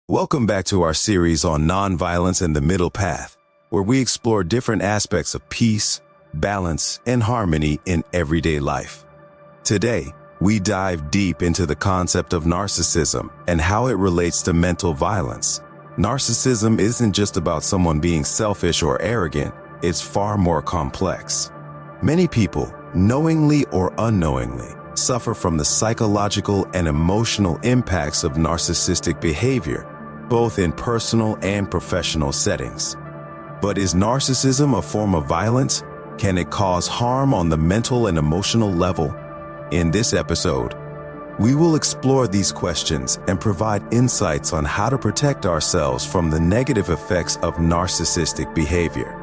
Welcome back to our series on nonviolence and the middle path, where we explore different aspects of peace, balance, and harmony in everyday life. Today, we dive deep into the concept of narcissism and how it relates to mental violence. Narcissism isn't just about someone being selfish or arrogant, it's far more complex. Many people, knowingly or unknowingly, suffer from the psychological and emotional impacts of narcissistic behavior, both in personal and professional settings. But is narcissism a form of violence? Can it cause harm on the mental and emotional level? In this episode, we will explore these questions and provide insights on how to protect ourselves from the negative effects of narcissistic behavior.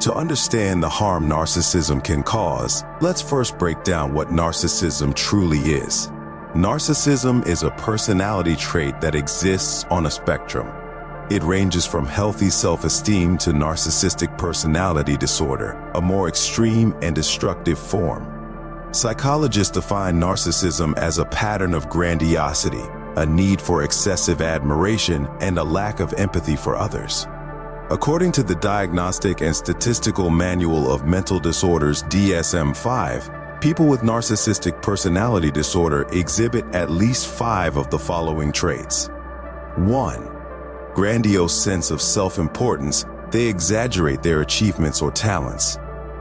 To understand the harm narcissism can cause, let's first break down what narcissism truly is. Narcissism is a personality trait that exists on a spectrum. It ranges from healthy self-esteem to narcissistic personality disorder, a more extreme and destructive form. Psychologists define narcissism as a pattern of grandiosity, a need for excessive admiration, and a lack of empathy for others. According to the Diagnostic and Statistical Manual of Mental Disorders DSM-5, people with narcissistic personality disorder exhibit at least 5 of the following traits. 1. Grandiose sense of self-importance. They exaggerate their achievements or talents.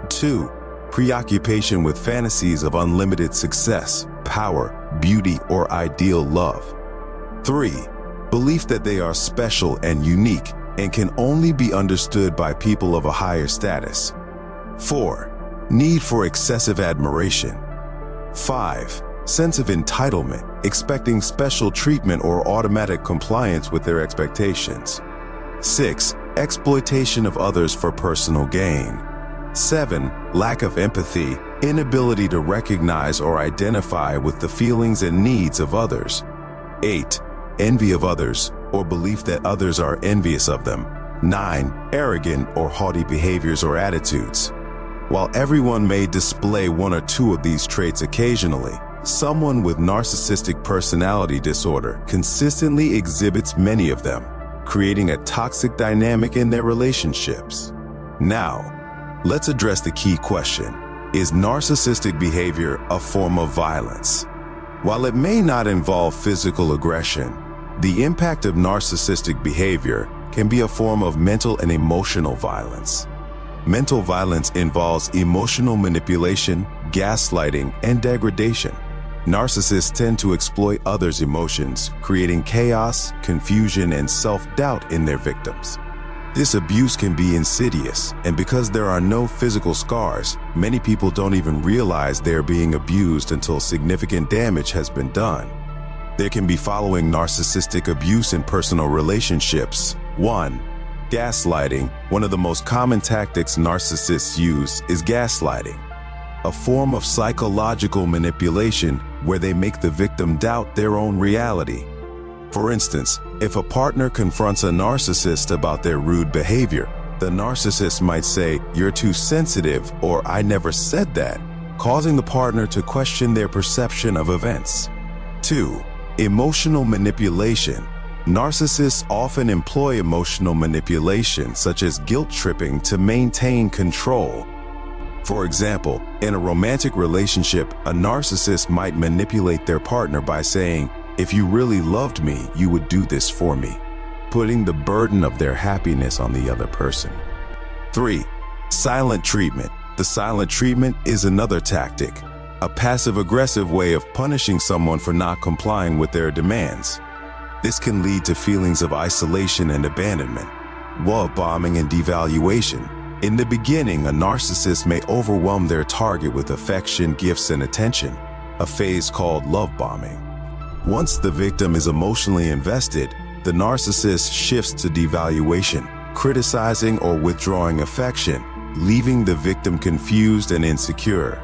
2. Preoccupation with fantasies of unlimited success, power, beauty, or ideal love. 3. Belief that they are special and unique and can only be understood by people of a higher status. 4. Need for excessive admiration. 5. Sense of entitlement, expecting special treatment or automatic compliance with their expectations. 6. Exploitation of others for personal gain. 7. Lack of empathy, inability to recognize or identify with the feelings and needs of others. 8. Envy of others, or belief that others are envious of them. 9. Arrogant or haughty behaviors or attitudes. While everyone may display 1 or 2 of these traits occasionally, someone with narcissistic personality disorder consistently exhibits many of them, creating a toxic dynamic in their relationships. Now, let's address the key question. Is narcissistic behavior a form of violence? While it may not involve physical aggression, the impact of narcissistic behavior can be a form of mental and emotional violence. Mental violence involves emotional manipulation, gaslighting, and degradation. Narcissists tend to exploit others' emotions, creating chaos, confusion, and self-doubt in their victims. This abuse can be insidious, and because there are no physical scars, many people don't even realize they're being abused until significant damage has been done. There can be following narcissistic abuse in personal relationships. 1. Gaslighting. One of the most common tactics narcissists use is gaslighting, a form of psychological manipulation where they make the victim doubt their own reality. For instance, if a partner confronts a narcissist about their rude behavior, the narcissist might say, "You're too sensitive," or "I never said that," causing the partner to question their perception of events. 2. Emotional manipulation. Narcissists often employ emotional manipulation, such as guilt tripping, to maintain control. For example, in a romantic relationship, a narcissist might manipulate their partner by saying, "If you really loved me, you would do this for me," putting the burden of their happiness on the other person. 3. Silent treatment. The silent treatment is another tactic, a passive-aggressive way of punishing someone for not complying with their demands. This can lead to feelings of isolation and abandonment, love bombing, and devaluation. In the beginning, a narcissist may overwhelm their target with affection, gifts, and attention, a phase called love bombing. Once the victim is emotionally invested, the narcissist shifts to devaluation, criticizing or withdrawing affection, leaving the victim confused and insecure.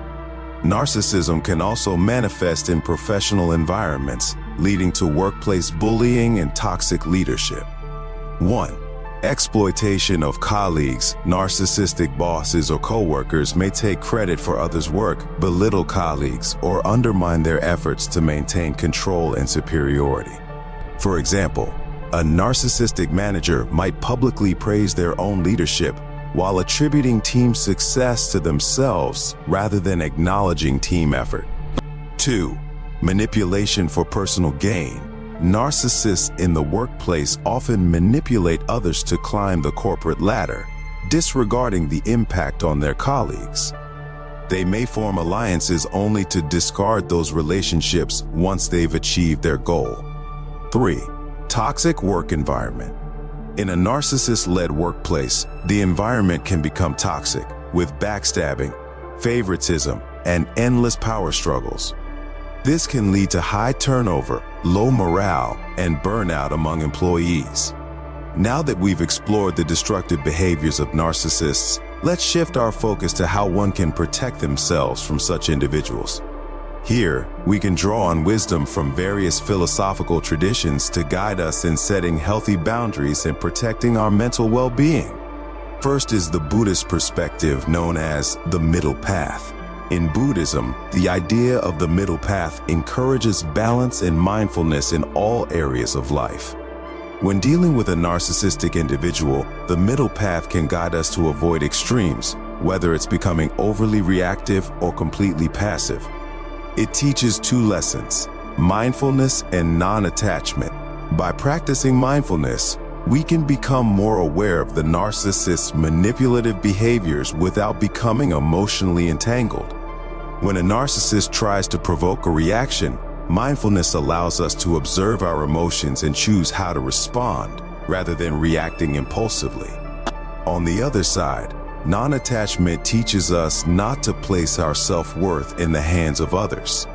Narcissism can also manifest in professional environments, leading to workplace bullying and toxic leadership. 1. Exploitation of colleagues. Narcissistic bosses or coworkers may take credit for others' work, belittle colleagues, or undermine their efforts to maintain control and superiority. For example, A narcissistic manager might publicly praise their own leadership while attributing team success to themselves rather than acknowledging team effort. 2. Manipulation for personal gain. Narcissists in the workplace often manipulate others to climb the corporate ladder, disregarding the impact on their colleagues. They may form alliances only to discard those relationships once they've achieved their goal. 3. Toxic work environment. In a narcissist-led workplace, the environment can become toxic, with backstabbing, favoritism, and endless power struggles. This can lead to high turnover, low morale, and burnout among employees. Now that we've explored the destructive behaviors of narcissists, let's shift our focus to how one can protect themselves from such individuals. Here, we can draw on wisdom from various philosophical traditions to guide us in setting healthy boundaries and protecting our mental well-being. First is the Buddhist perspective known as the middle path. In Buddhism, the idea of the middle path encourages balance and mindfulness in all areas of life. When dealing with a narcissistic individual, the middle path can guide us to avoid extremes, whether it's becoming overly reactive or completely passive. It teaches 2 lessons: mindfulness and non-attachment. By practicing mindfulness, we can become more aware of the narcissist's manipulative behaviors without becoming emotionally entangled. When a narcissist tries to provoke a reaction, mindfulness allows us to observe our emotions and choose how to respond, rather than reacting impulsively. On the other side, non-attachment teaches us not to place our self-worth in the hands of others.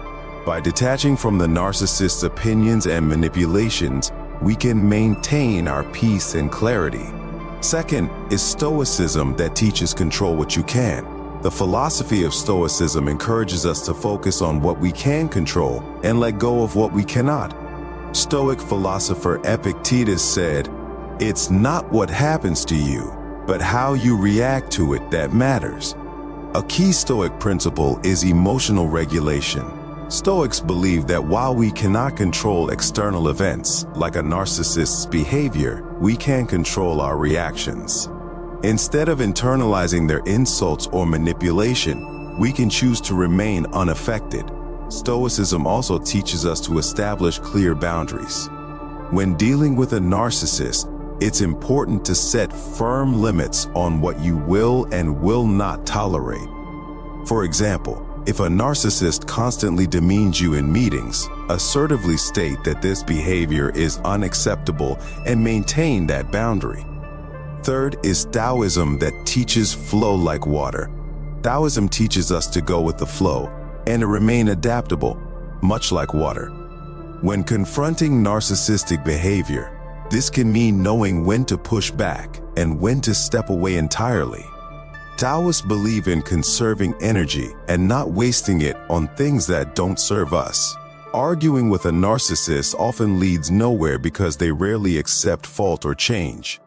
By detaching from the narcissist's opinions and manipulations, we can maintain our peace and clarity. Second is Stoicism, that teaches control what you can. The philosophy of Stoicism encourages us to focus on what we can control and let go of what we cannot. Stoic philosopher Epictetus said, "It's not what happens to you, but how you react to it that matters." A key Stoic principle is emotional regulation. Stoics believe that while we cannot control external events, like a narcissist's behavior, we can control our reactions. Instead of internalizing their insults or manipulation, we can choose to remain unaffected. Stoicism also teaches us to establish clear boundaries. When dealing with a narcissist, it's important to set firm limits on what you will and will not tolerate. For example, if a narcissist constantly demeans you in meetings, assertively state that this behavior is unacceptable and maintain that boundary. Third is Taoism, that teaches flow like water. Taoism teaches us to go with the flow and to remain adaptable, much like water. When confronting narcissistic behavior, this can mean knowing when to push back and when to step away entirely. Taoists believe in conserving energy and not wasting it on things that don't serve us. Arguing with a narcissist often leads nowhere because they rarely accept fault or change.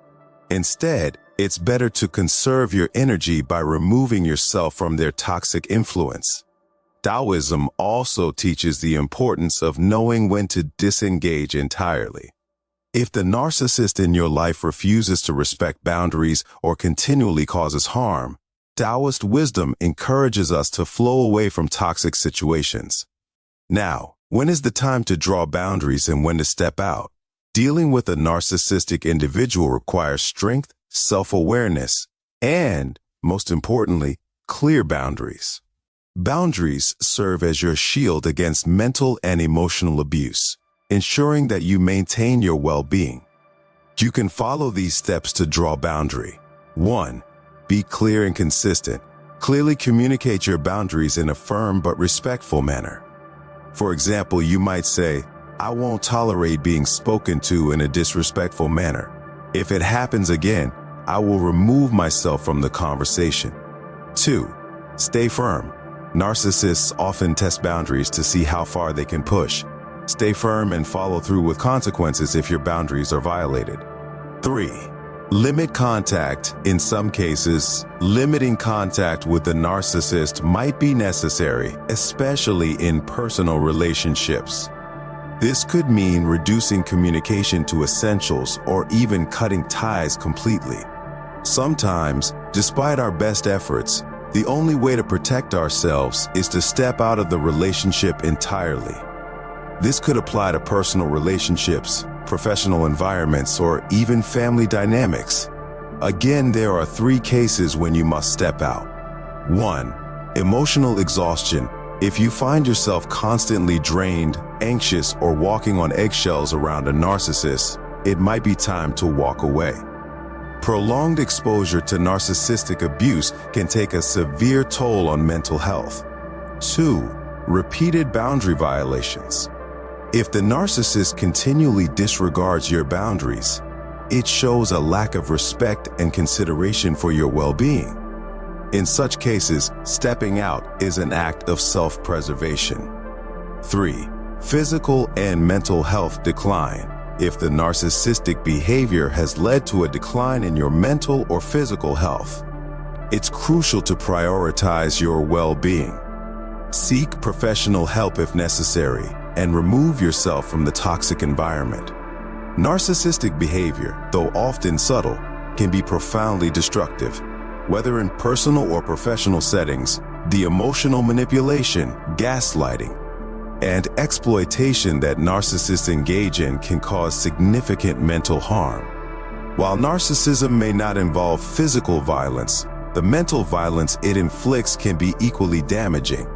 Instead, it's better to conserve your energy by removing yourself from their toxic influence. Taoism also teaches the importance of knowing when to disengage entirely. If the narcissist in your life refuses to respect boundaries or continually causes harm, Taoist wisdom encourages us to flow away from toxic situations. Now, when is the time to draw boundaries and when to step out? Dealing with a narcissistic individual requires strength, self-awareness, and, most importantly, clear boundaries. Boundaries serve as your shield against mental and emotional abuse, ensuring that you maintain your well-being. You can follow these steps to draw boundary. 1. Be clear and consistent. Clearly communicate your boundaries in a firm but respectful manner. For example, you might say, "I won't tolerate being spoken to in a disrespectful manner. If it happens again, I will remove myself from the conversation." 2. Stay firm. Narcissists often test boundaries to see how far they can push. Stay firm and follow through with consequences if your boundaries are violated. 3. Limit contact. In some cases, limiting contact with the narcissist might be necessary, especially in personal relationships. This could mean reducing communication to essentials or even cutting ties completely. Sometimes, despite our best efforts, the only way to protect ourselves is to step out of the relationship entirely. This could apply to personal relationships, professional environments, or even family dynamics. Again, there are 3 cases when you must step out. 1. Emotional exhaustion. If you find yourself constantly drained, anxious, or walking on eggshells around a narcissist, it might be time to walk away. Prolonged exposure to narcissistic abuse can take a severe toll on mental health. 2. Repeated boundary violations. If the narcissist continually disregards your boundaries, it shows a lack of respect and consideration for your well-being. In such cases, stepping out is an act of self-preservation. 3. Physical and mental health decline. If the narcissistic behavior has led to a decline in your mental or physical health, it's crucial to prioritize your well-being. Seek professional help if necessary, and remove yourself from the toxic environment. Narcissistic behavior, though often subtle, can be profoundly destructive. Whether in personal or professional settings, the emotional manipulation, gaslighting, and exploitation that narcissists engage in can cause significant mental harm. While narcissism may not involve physical violence, the mental violence it inflicts can be equally damaging.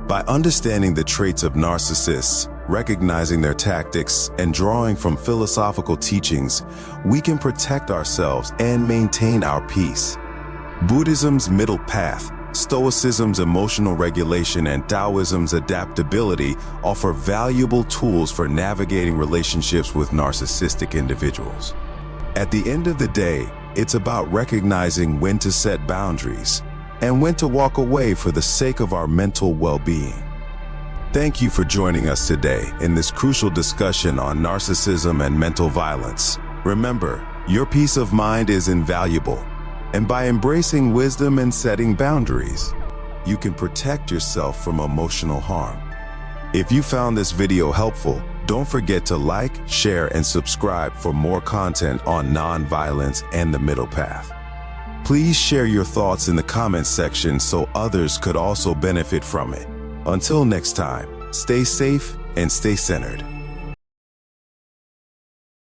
By understanding the traits of narcissists, recognizing their tactics, and drawing from philosophical teachings, we can protect ourselves and maintain our peace. Buddhism's middle path, Stoicism's emotional regulation, and Taoism's adaptability offer valuable tools for navigating relationships with narcissistic individuals. At the end of the day, it's about recognizing when to set boundaries and when to walk away for the sake of our mental well-being. Thank you for joining us today in this crucial discussion on narcissism and mental violence. Remember, your peace of mind is invaluable. And by embracing wisdom and setting boundaries, you can protect yourself from emotional harm. If you found this video helpful, don't forget to like, share, and subscribe for more content on nonviolence and the middle path. Please share your thoughts in the comments section so others could also benefit from it. Until next time, stay safe and stay centered.